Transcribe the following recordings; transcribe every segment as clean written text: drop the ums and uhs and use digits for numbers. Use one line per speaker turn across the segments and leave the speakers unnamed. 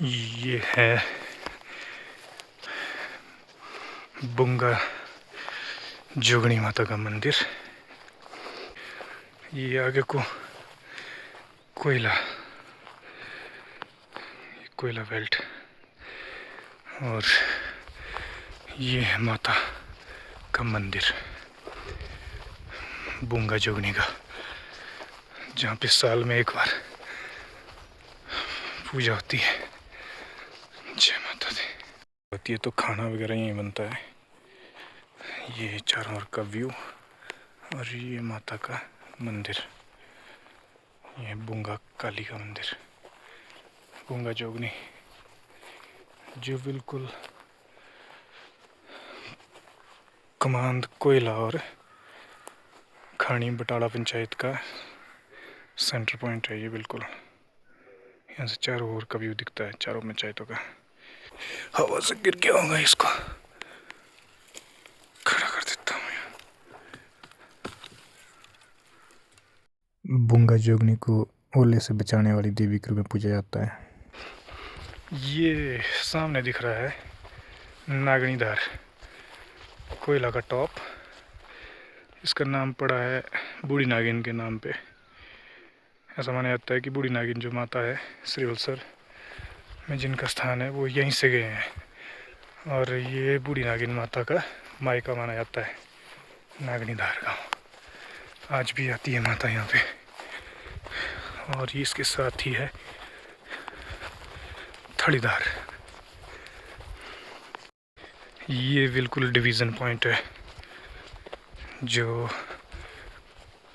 ये है बुंगा जोगणी माता का मंदिर। ये आगे को कोयला कोयला बेल्ट, और ये है माता का मंदिर बुंगा जोगनी का, जहाँ पे साल में एक बार पूजा होती है। जय माता दी होती है। तो खाना वगैरह यहीं बनता है। ये चारों ओर का व्यू, और ये माता का मंदिर, ये बुंगा काली का मंदिर, बुंगा जोगनी, जो बिल्कुल कमांद कोयला और खानी बटाला पंचायत का सेंटर पॉइंट है। ये बिल्कुल यहाँ से चारों ओर का व्यू दिखता है, चारों पंचायतों का। हवा से गिर गया होगा, इसको खड़ा कर देता हूँ। बुंगा जोगनी को ओले से बचाने वाली देवी के रूप में पूजा जाता है। ये सामने दिख रहा है नागणीधार कोयला का टॉप। इसका नाम पड़ा है बूढ़ी नागिन के नाम पे। ऐसा माना जाता है कि बूढ़ी नागिन जो माता है श्रीवत्सर में जिनका स्थान है वो यहीं से गए हैं, और ये बूढ़ी नागिन माता का मायका माना जाता है नागणीधार गाँव। आज भी आती है माता यहाँ पे। और ये इसके साथ ही है थड़ीधार। ये बिल्कुल डिवीज़न पॉइंट है जो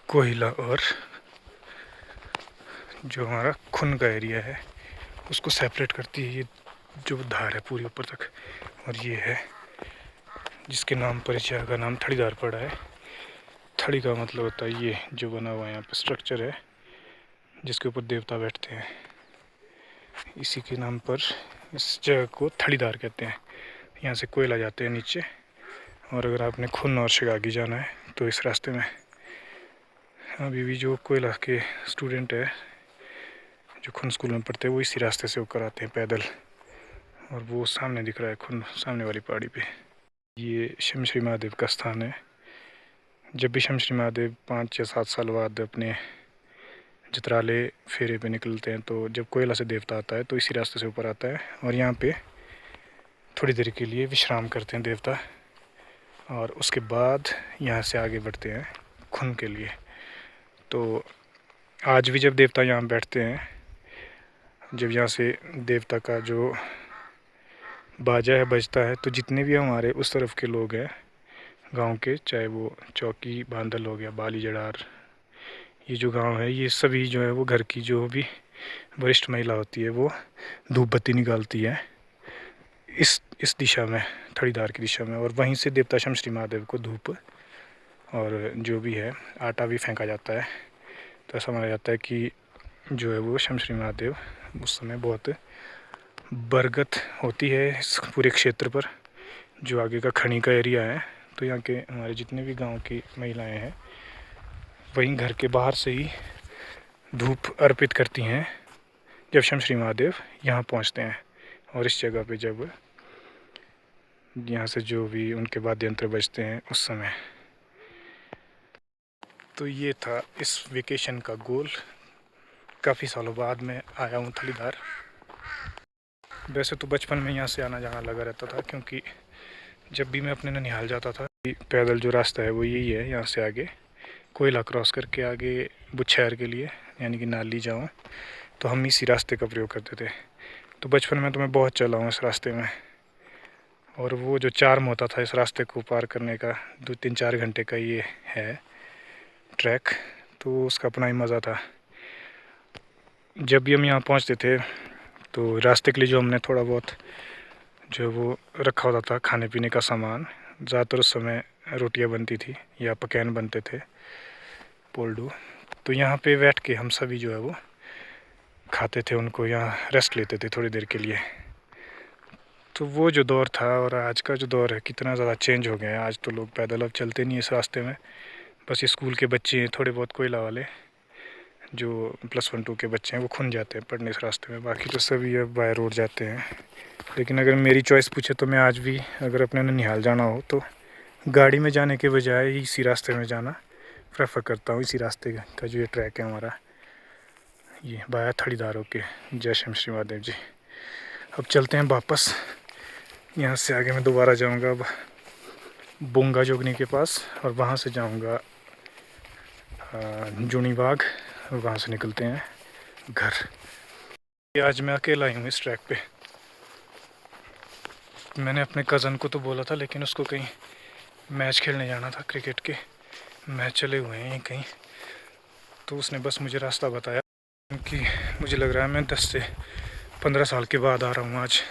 कोयला और जो हमारा खून का एरिया है उसको सेपरेट करती है। ये जो धार है पूरी ऊपर तक, और ये है जिसके नाम पर इस जगह का नाम थड़ीधार पड़ा है। थड़ी का मतलब होता है ये जो बना हुआ यहाँ पे स्ट्रक्चर है जिसके ऊपर देवता बैठते हैं, इसी के नाम पर इस जगह को थड़ीधार कहते हैं। यहाँ से कोयला जाते हैं नीचे, और अगर आपने खून और शिगागी जाना है तो इस रास्ते में अभी भी जो कोयला के स्टूडेंट है जो खून स्कूल में पढ़ते हैं वो इसी रास्ते से होकर आते हैं पैदल। और वो सामने दिख रहा है खून सामने वाली पहाड़ी पे। ये शमश्री महादेव का स्थान है। जब भी शमश्री महादेव 5 या 7 साल बाद अपने जतराले फेरे पे निकलते हैं तो जब कोयला से देवता आता है तो इसी रास्ते से ऊपर आता है, और यहाँ पे थोड़ी देर के लिए विश्राम करते हैं देवता, और उसके बाद यहाँ से आगे बढ़ते हैं खून के लिए। तो आज भी जब देवता यहाँ बैठते हैं, जब यहाँ से देवता का जो बाजा है बजता है, तो जितने भी हमारे उस तरफ के लोग हैं गांव के, चाहे वो चौकी बांदल हो गया, बाली जड़ार, ये जो गांव है ये सभी जो है वो घर की जो भी वरिष्ठ महिला होती है वो धूप बत्ती निकालती है इस दिशा में, थड़ीधार की दिशा में, और वहीं से देवता शमश्री महादेव को धूप और जो भी है आटा भी फेंका जाता है। तो ऐसा माना जाता है कि जो है वो शमश्री महादेव उस समय बहुत बरगद होती है इस पूरे क्षेत्र पर, जो आगे का खनी का एरिया है। तो यहाँ के हमारे जितने भी गांव की महिलाएं हैं वहीं घर के बाहर से ही धूप अर्पित करती हैं जब शमश्री महादेव यहाँ पहुँचते हैं। और इस जगह पे जब यहाँ से जो भी उनके वाद्य यंत्र बजते हैं उस समय। तो ये था इस वेकेशन का गोल। काफ़ी सालों बाद मैं आया हूँ थलीधार। वैसे तो बचपन में यहाँ से आना जाना लगा रहता था, क्योंकि जब भी मैं अपने ननिहाल जाता था पैदल जो रास्ता है वो यही है, यहाँ से आगे कोयला क्रॉस करके आगे बुच्छैर के लिए यानी कि नाली जाऊँ, तो हम इसी रास्ते का प्रयोग करते थे। तो बचपन में तो मैं बहुत चला हूँ इस रास्ते में, और वो जो चार्म होता था इस रास्ते को पार करने का, 2-3-4 घंटे का ये है ट्रैक, तो उसका अपना ही मज़ा था। जब भी हम यहाँ पहुँचते थे तो रास्ते के लिए जो हमने थोड़ा बहुत जो वो रखा होता था खाने पीने का सामान, ज़्यादातर उस समय रोटियाँ बनती थी या पकैन बनते थे, पोल्डू, तो यहाँ पे बैठ के हम सभी जो है वो खाते थे उनको, यहाँ रेस्ट लेते थे थोड़ी देर के लिए। तो वो जो दौर था और आज का जो दौर है कितना ज़्यादा चेंज हो गया है। आज तो लोग पैदल अब चलते नहीं इस रास्ते में, बस स्कूल के बच्चे हैं थोड़े बहुत कोयला वाले जो +1 2 के बच्चे हैं वो खुन जाते हैं पढ़ने इस रास्ते में, बाकी तो सभी अब बाय रोड जाते हैं। लेकिन अगर मेरी चॉइस पूछे तो मैं आज भी अगर अपने ननिहाल जाना हो तो गाड़ी में जाने के बजाय इसी रास्ते में जाना प्रेफर करता हूँ। इसी रास्ते का जो ये ट्रैक है हमारा, ये बाया थड़ीदार होके। जय श्री महादेव जी। अब चलते हैं वापस। यहाँ से आगे मैं दोबारा जाऊँगा अब बुंगा जोगनी के पास, और वहाँ से जाऊँगा जूनी बाग, और वहाँ से निकलते हैं घर। आज मैं अकेला ही हूँ इस ट्रैक पे। मैंने अपने कज़न को तो बोला था, लेकिन उसको कहीं मैच खेलने जाना था, क्रिकेट के मैच चले हुए हैं कहीं, तो उसने बस मुझे रास्ता बताया। क्योंकि मुझे लग रहा है मैं 10 से 15 साल के बाद आ रहा हूँ आज,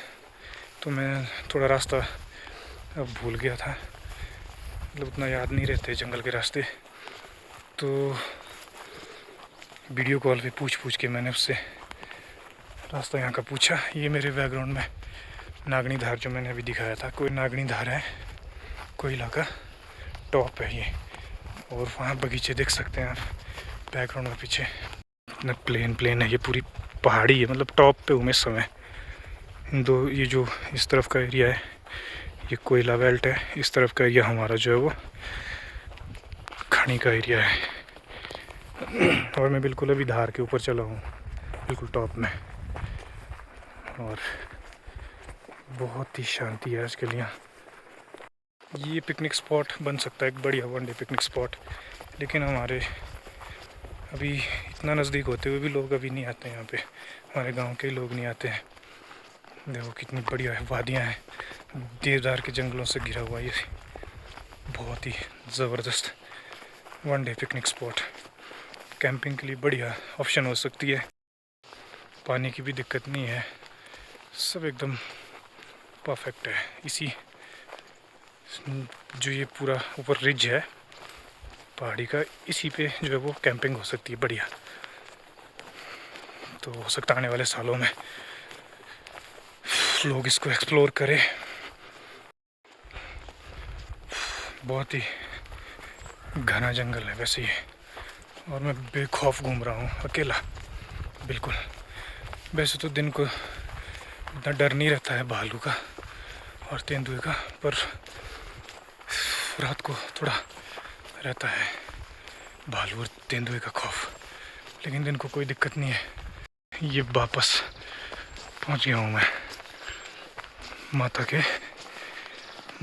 तो मैं थोड़ा रास्ता अब भूल गया था, मतलब उतना याद नहीं रहते जंगल के रास्ते। तो वीडियो कॉल पे पूछ के मैंने उससे रास्ता यहाँ का पूछा। ये मेरे बैकग्राउंड में नागनी धार जो मैंने अभी दिखाया था, कोई नागनी धार है, कोयला का टॉप है ये, और वहाँ बगीचे देख सकते हैं आप बैकग्राउंड में पीछे। इतना प्लेन है, ये पूरी पहाड़ी है, मतलब टॉप पे हूँ मैं इस समय। दो ये जो इस तरफ का एरिया है ये कोयला बेल्ट है, इस तरफ का एरिया हमारा जो है वो खनी का एरिया है। और मैं बिल्कुल अभी धार के ऊपर चला हूँ, बिल्कुल टॉप में, और बहुत ही शांति है आजकल यहाँ। ये पिकनिक स्पॉट बन सकता है, एक बढ़िया वनडे पिकनिक स्पॉट, लेकिन हमारे अभी इतना नज़दीक होते हुए भी लोग अभी नहीं आते यहाँ पे, हमारे गांव के लोग नहीं आते हैं। देखो कितनी बढ़िया है, वादियाँ हैं, देवदार के जंगलों से घिरा हुआ ये बहुत ही ज़बरदस्त वनडे पिकनिक स्पॉट। कैंपिंग के लिए बढ़िया ऑप्शन हो सकती है, पानी की भी दिक्कत नहीं है, सब एकदम परफेक्ट है। इसी जो ये पूरा ऊपर रिज है पहाड़ी का, इसी पे जो है वो कैंपिंग हो सकती है बढ़िया। तो हो सकता है आने वाले सालों में लोग इसको एक्सप्लोर करें। बहुत ही घना जंगल है वैसे ये, और मैं बेखौफ घूम रहा हूँ अकेला बिल्कुल। वैसे तो दिन को इतना डर नहीं रहता है भालू का और तेंदुए का, पर रात को थोड़ा रहता है भालू और तेंदुए का खौफ, लेकिन दिन को कोई दिक्कत नहीं है। ये वापस पहुंच गया हूँ मैं माता के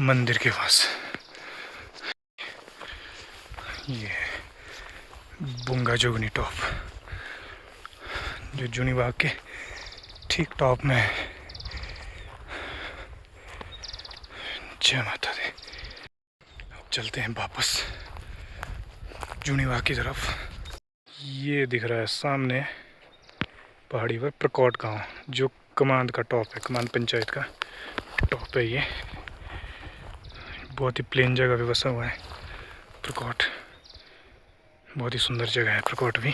मंदिर के पास। ये बुंगा जोगनी टॉप जो जूनी बाग के ठीक टॉप में है। जय माता दी। अब चलते हैं वापस जूनी बाग की तरफ। ये दिख रहा है सामने पहाड़ी पर प्रकोट गांव, जो कमांद का टॉप है, कमांद पंचायत का टॉप है ये। बहुत ही प्लेन जगह पे बसा हुआ है प्रकोट, बहुत ही सुंदर जगह है प्रकोट भी।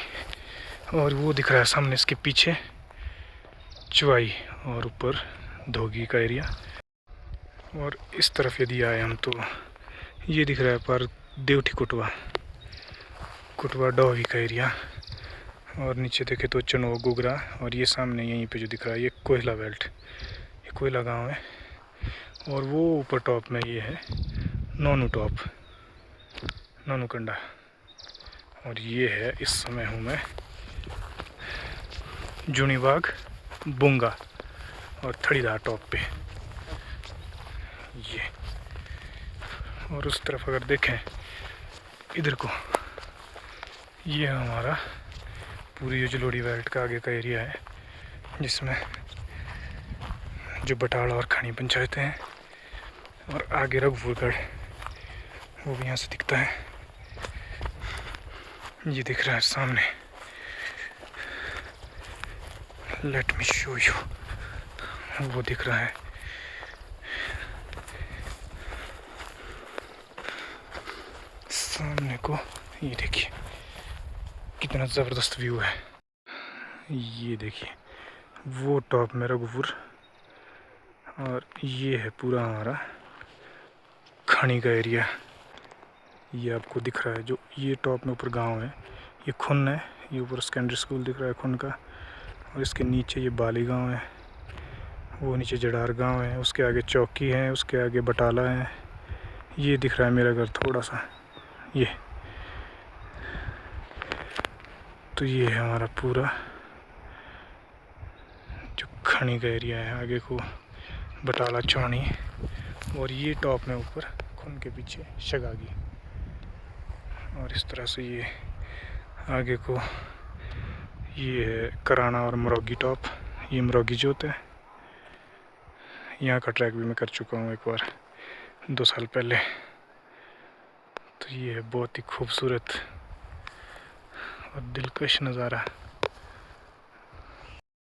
और वो दिख रहा है सामने इसके पीछे चुवाई, और ऊपर धोगी का एरिया। और इस तरफ यदि आए हम तो ये दिख रहा है पर देवठी कुटवा डोही का एरिया, और नीचे देखे तो चनो गुगरा, और ये सामने यहीं पे जो दिख रहा है ये कोयला बेल्ट, ये कोयला गांव है। और वो ऊपर टॉप में ये है नोनू टॉप, नोनू कंडा। और ये है इस समय हूँ मैं जूनी बाग, बुंगा और थड़ीदार टॉप पे ये। और उस तरफ अगर देखें इधर को, ये हमारा पूरी जो जलोड़ी बेल्ट का आगे का एरिया है, जिसमें जो बटाला और खनी पंचायतें हैं, और आगे रघुपुरगढ़ वो भी यहाँ से दिखता है। ये दिख रहा है सामने, लेट मी शो यू, वो दिख रहा है। सामने को ये देखिए कितना ज़बरदस्त व्यू है। ये देखिए वो टॉप में रघुपुर, और ये है पूरा हमारा खनी का एरिया। ये आपको दिख रहा है जो ये टॉप में ऊपर गांव है, ये खुन है, ये ऊपर सेकेंडरी स्कूल दिख रहा है खुन का, और इसके नीचे ये बाली गांव है, वो नीचे जडार गांव है, उसके आगे चौकी है, उसके आगे बटाला है। ये दिख रहा है मेरा घर थोड़ा सा, ये तो ये है हमारा पूरा जो खनी का एरिया है। आगे को बटाला चौनी, और ये टॉप में ऊपर खुन के पीछे शगागी, और इस तरह से ये आगे को ये है कराना और मरोगी टॉप, ये मरोगी जोत है। यहाँ का ट्रैक भी मैं कर चुका हूँ एक बार 2 साल पहले। तो ये है बहुत ही खूबसूरत और दिलकश नज़ारा।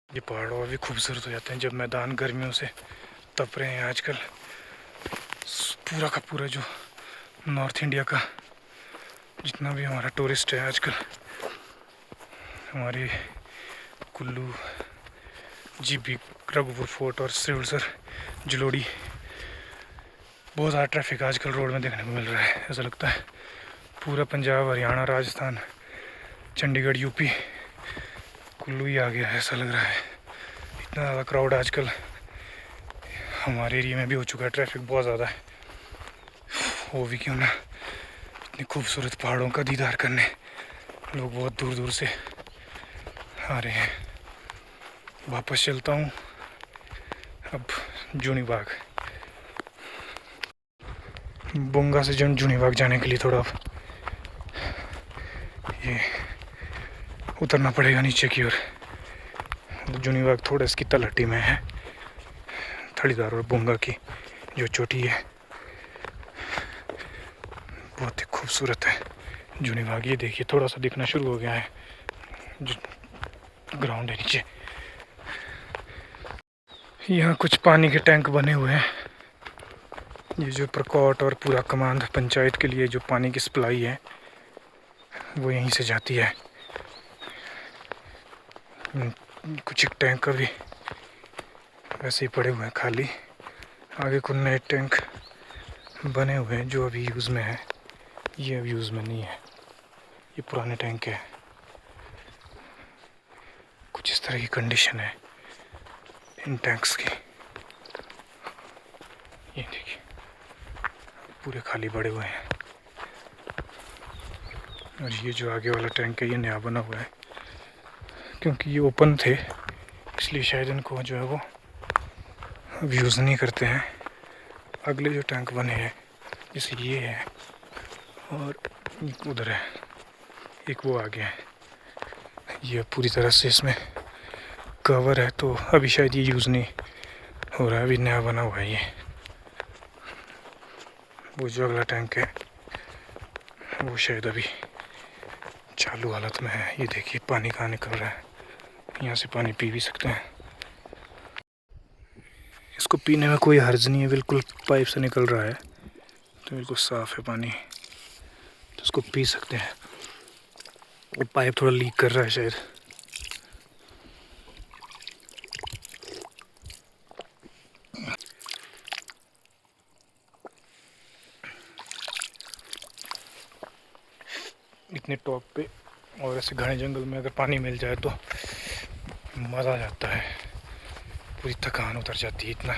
ये पहाड़ और भी खूबसूरत हो जाते हैं जब मैदान गर्मियों से तप रहे हैं आजकल। पूरा का पूरा जो नॉर्थ इंडिया का जितना भी हमारा टूरिस्ट है आजकल, हमारे कुल्लू, जीबी, रघुपुर फोर्ट और सिवलसर, जलोड़ी, बहुत ज़्यादा ट्रैफिक आजकल रोड में देखने को मिल रहा है। ऐसा लगता है पूरा पंजाब, हरियाणा, राजस्थान, चंडीगढ़, यूपी, कुल्लू ही आ गया है ऐसा लग रहा है। इतना ज़्यादा क्राउड आजकल हमारे एरिया में भी हो चुका है, ट्रैफिक बहुत ज़्यादा है। वो भी क्यों ना, इतनी खूबसूरत पहाड़ों का दीदार करने लोग बहुत दूर दूर से आ रहे हैं। वापस चलता हूँ अब जूनी बाग। बुंगा से जूनी बाग जाने के लिए थोड़ा ये उतरना पड़ेगा नीचे की ओर। जूनी बाग थोड़ा इसकी तलहटी में है, थड़ीदार और बुंगा की जो चोटी है, बहुत ही खूबसूरत है जूनी बाग। ये देखिए थोड़ा सा दिखना शुरू हो गया है जो ग्राउंड है नीचे। यहाँ कुछ पानी के टैंक बने हुए हैं। ये जो प्रकोट और पूरा कमांद पंचायत के लिए जो पानी की सप्लाई है वो यहीं से जाती है। कुछ एक टैंक अभी वैसे ही पड़े हुए हैं खाली। आगे कुछ नए टैंक बने हुए हैं जो अभी यूज़ में है। ये अभी यूज़ में नहीं है, ये पुराने टैंक है। कुछ इस तरह की कंडीशन है इन टैंक्स की। ये देखिए पूरे खाली पड़े हुए हैं। और ये जो आगे वाला टैंक है ये नया बना हुआ है, क्योंकि ये ओपन थे इसलिए शायद इनको जो है वो अब यूज़ नहीं करते हैं। अगले जो टैंक बने हैं जैसे ये है और उधर है एक, वो आगे है। ये पूरी तरह से इसमें कवर है तो अभी शायद ये यूज़ नहीं हो रहा है, अभी नया बना हुआ है ये। वो जो अगला टैंक है वो शायद अभी चालू हालत में है। ये देखिए पानी कहाँ निकल रहा है, यहाँ से पानी पी भी सकते हैं। इसको पीने में कोई हर्ज नहीं है, बिल्कुल पाइप से निकल रहा है तो बिल्कुल साफ़ है पानी, तो इसको पी सकते हैं। वो पाइप थोड़ा लीक कर रहा है शायद। इतने टॉप पे और ऐसे घने जंगल में अगर पानी मिल जाए तो मज़ा आ जाता है, पूरी थकान उतर जाती है, इतना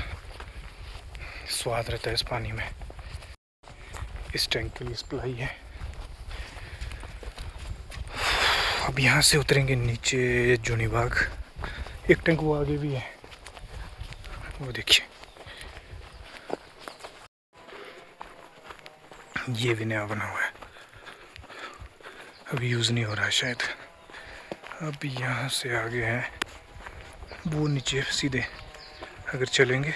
स्वाद रहता है इस पानी में। इस टैंक के लिए सप्लाई है। अब यहाँ से उतरेंगे नीचे जूनी बाग। एक टैंक वो आगे भी है, वो देखिए ये भी नया बना हुआ है, अभी यूज़ नहीं हो रहा है शायद। अब यहाँ से आगे है वो नीचे सीधे अगर चलेंगे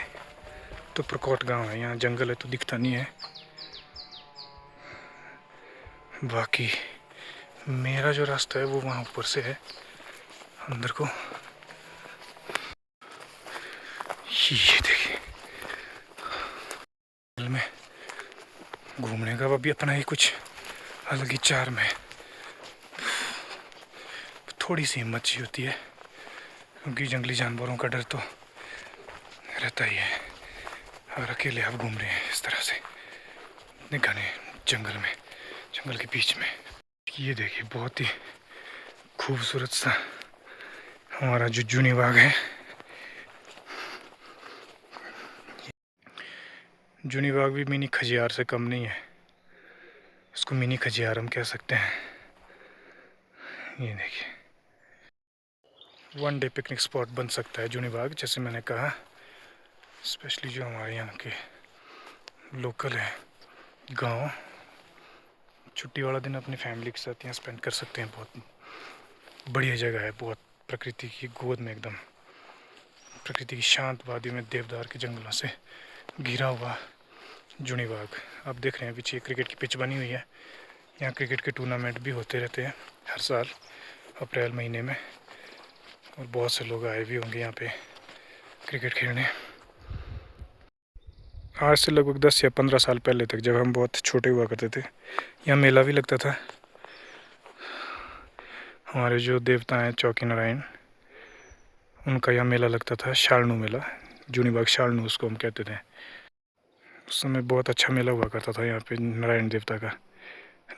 तो प्रकोट गांव है। यहाँ जंगल है तो दिखता नहीं है। बाकी मेरा जो रास्ता है वो वहाँ ऊपर से है अंदर को। ये देखिए में घूमने का अभी अपना ही कुछ अलग ही चार्म है। थोड़ी सी हिम्मत चाहिए होती है क्योंकि जंगली जानवरों का डर तो रहता ही है। और अकेले आप घूम रहे हैं इस तरह से इतने घने जंगल में, जंगल के बीच में। ये देखिए बहुत ही खूबसूरत सा हमारा जो जूनी बाग है। जूनी बाग भी मिनी खजियार से कम नहीं है, इसको मिनी खजियार हम कह सकते हैं। ये देखिए, वन डे पिकनिक स्पॉट बन सकता है जूनी बाग, जैसे मैंने कहा। स्पेशली जो हमारे यहाँ के लोकल है गांव, छुट्टी वाला दिन अपनी फैमिली के साथ यहाँ स्पेंड कर सकते हैं। बहुत बढ़िया जगह है, बहुत प्रकृति की गोद में, एकदम प्रकृति की शांत वादियों में देवदार के जंगलों से घिरा हुआ जूनी बाग। आप देख रहे हैं पीछे क्रिकेट की पिच बनी हुई है। यहाँ क्रिकेट के टूर्नामेंट भी होते रहते हैं हर साल अप्रैल महीने में, और बहुत से लोग आए भी होंगे यहाँ पे क्रिकेट खेलने। आज से लगभग 10 या 15 साल पहले तक, जब हम बहुत छोटे हुआ करते थे, यहाँ मेला भी लगता था। हमारे जो देवता हैं चौकी नारायण, उनका यहाँ मेला लगता था, शालनू मेला, जूनी बाग शालनू उसको हम कहते थे। उस समय बहुत अच्छा मेला हुआ करता था यहाँ पे नारायण देवता का।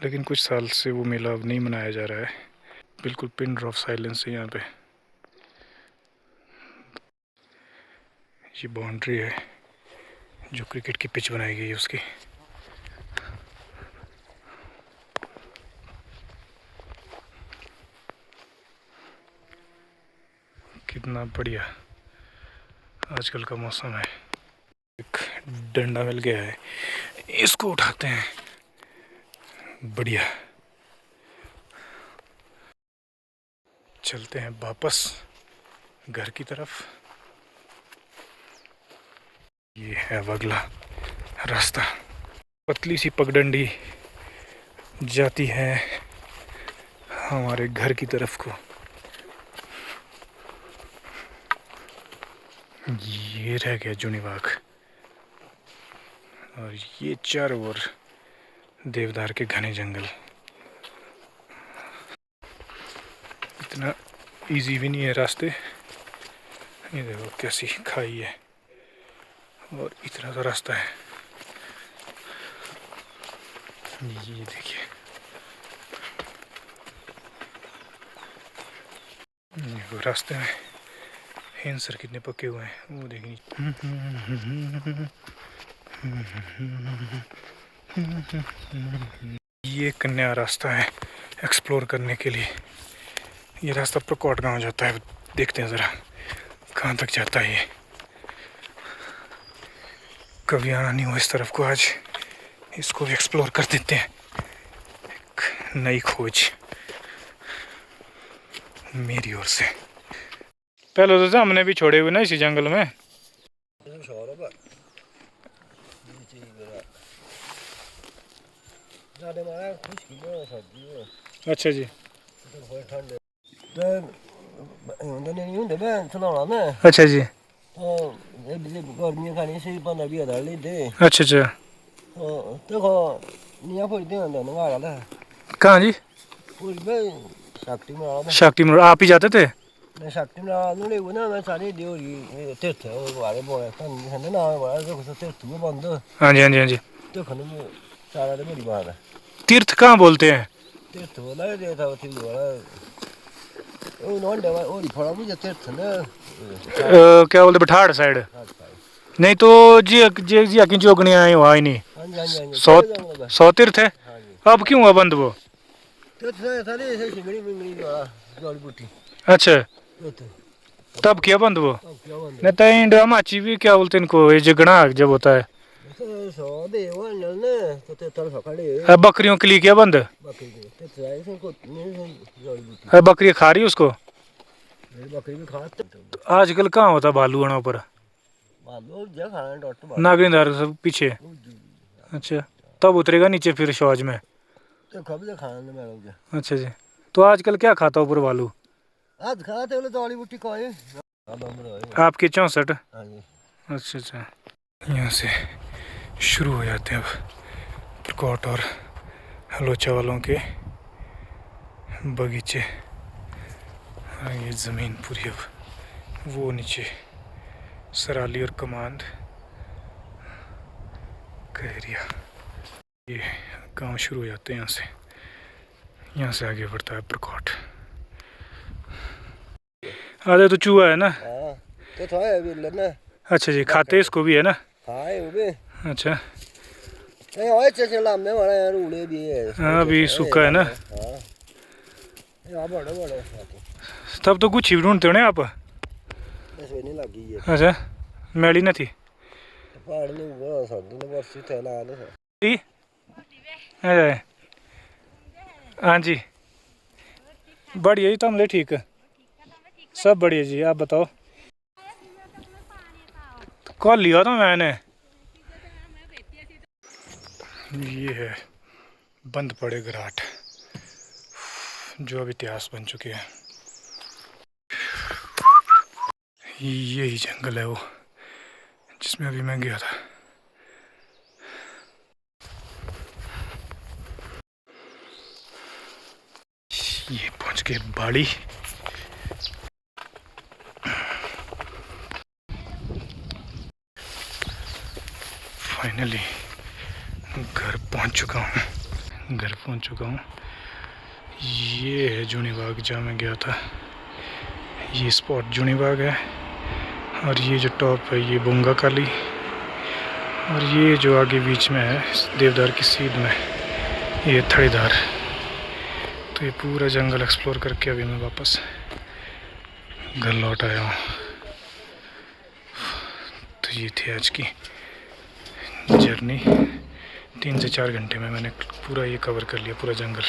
लेकिन कुछ साल से वो मेला अब नहीं मनाया जा रहा है, बिल्कुल पिन ड्रॉप साइलेंस है यहाँ पे। ये बाउंड्री है जो क्रिकेट की पिच बनाई गई है उसकी। कितना बढ़िया आजकल का मौसम है। एक डंडा मिल गया है, इसको उठाते हैं। बढ़िया, चलते हैं वापस घर की तरफ। ये है अगला रास्ता। पतली सी पगडंडी जाती है हमारे घर की तरफ को। ये रह गया जूनी बाग, और ये चारों ओर देवदार के घने जंगल। इतना इजी भी नहीं है रास्ते। ये देखो कैसी खाई है, और इतना सा रास्ता है। ये देखिए, वो रास्ते में हिंसर कितने पके हुए हैं वो देखिए। ये कन्या रास्ता है एक्सप्लोर करने के लिए। ये रास्ता प्रकोट गांव जाता है, देखते हैं ज़रा कहाँ तक जाता है ये। कभी आना नहीं हुआ इस तरफ को, आज इसको भी एक्सप्लोर कर देते हैं। एक नई खोज मेरी ओर से। पहले तो हमने भी छोड़े हुए ना इसी जंगल में। अच्छा जी, अच्छा जी, अच्छा अच्छा। कहाँ जी? शक्ति में आप ही जाते थे? हाँ जी हाँ जी हाँ जी। तीर्थ कहाँ बोलते हैं? क्या बोलते, बठाड़ साइड? नहीं तो जी जी जी अकी जोगनी आए हुआ ही नहीं। सौ तीर्थ है। अब क्यों हुआ बंद वो? अच्छा, तब किया बंद वो? नहीं तो इंडिया माची भी क्या बोलते इनको, ये जगना जब होता है बकरियों के लिए क्या बंद? बकरी खा रही उसको? तो आजकल कहाँ होता भालू आना ऊपर? नागरिंदार सब पीछे। अच्छा, तब उतरेगा नीचे फिर शौज में। अच्छा जी, तो आजकल क्या खाता ऊपर भालू? आपके 64? अच्छा अच्छा। यहाँ से शुरू हो जाते हैं अब प्रकोट और हलोचा वालों के बगीचे। ये ज़मीन पूरी अब वो नीचे सराली और कमांद का एरिया। ये गांव शुरू हो जाते हैं यहाँ से आगे बढ़ता है प्रकोट। अरे तो चूहा है ना।
हाँ तो था है भी लेना।
अच्छा जी, खाते इसको भी है ना।
हाँ है वो भी।
अच्छा
नहीं और चचे लामे वाला यार उड़े भी है।
हाँ, अभी सूखा है ना।
हाँ ये बड़े बड़े
तब तो कुछ ही ढूंढते हो ना आप।
बस वे नहीं लगी है।
अच्छा मैली ना थी।
पहाड़ ने वो साथ ने वर्षी थैला आने से।
जी अरे हाँ जी बढ़िया जी, तुम ले ठीक है, सब बढ़िया जी। आप बताओ। कॉल लिया था मैंने। ये है बंद पड़े घराट, जो अब इतिहास बन चुके हैं। यही जंगल है वो जिसमें अभी मैं गया था। ये पहुंच गए बाड़ी। फाइनली घर पहुंच चुका हूँ। ये है जूनी बाग जहाँ मैं गया था। ये स्पॉट जूनी बाग है, और ये जो टॉप है ये बुंगा काली, और ये जो आगे बीच में है देवदार की सीध में ये थड़ीदार। तो ये पूरा जंगल एक्सप्लोर करके अभी मैं वापस घर लौट आया हूँ। तो ये थी आज की जर्नी। 3 से 4 घंटे में मैंने पूरा ये कवर कर लिया, पूरा जंगल।